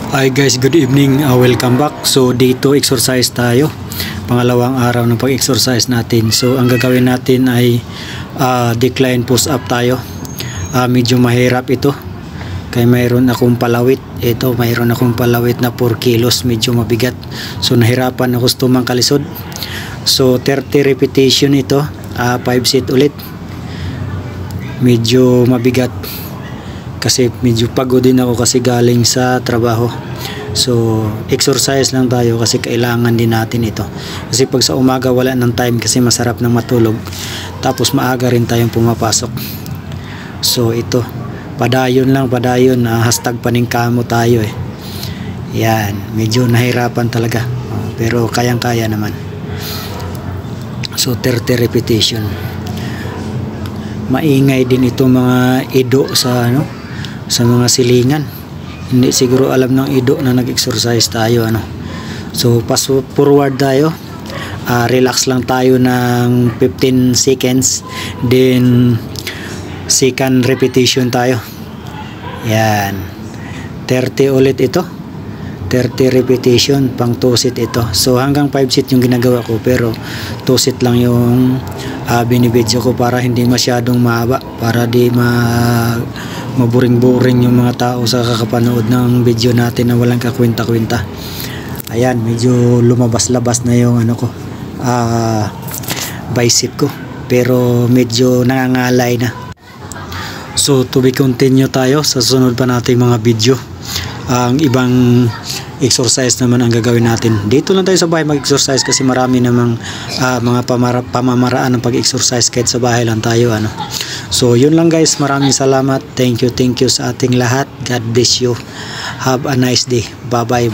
Hi guys, good evening. Welcome back. So day 2 exercise tayo. Pangalawang araw ng pag-exercise natin. So ang gagawin natin ay decline push up tayo. Medyo mahirap ito. Kaya mayroon akong palawit. Ito, mayroon akong palawit na 4 kilos. Medyo mabigat. So nahirapan ako tumang kalisod. So 30 repetition ito. 5 set ulit. Medyo mabigat. Kasi medyo pagod din ako kasi galing sa trabaho. So exercise lang tayo kasi kailangan din natin ito. Kasi pag sa umaga wala ng time kasi masarap nang matulog. Tapos maaga rin tayong pumapasok. So ito, padayon lang, padayon. Hashtag paningkamo tayo eh. Yan, medyo nahirapan talaga. Pero kayang-kaya naman. So 30 repetition. Maingay din ito mga ido sa sa mga silingan. Hindi siguro alam ng ido na nag-exercise tayo So pass forward tayo. Relax lang tayo ng 15 seconds. Then second repetition tayo. Yan. 30 ulit ito. 30 repetition, pang 2 set ito. So hanggang 5 set yung ginagawa ko, pero 2 set lang yung binibidyo ko para hindi masyadong mahaba, para di maburing-buring yung mga tao sa kakapanood ng video natin na walang kakwenta-kwenta. Ayan, medyo lumabas-labas na yung bicep ko, pero medyo nangangalay na. So to be continue tayo sa sunod pa nating mga video. Ang ibang exercise naman ang gagawin natin. Dito lang tayo sa bahay mag-exercise kasi marami namang mga pamamaraan ng pag-exercise kahit sa bahay lang tayo So yun lang guys, maraming salamat. Thank you sa ating lahat. God bless you. Have a nice day. Bye bye.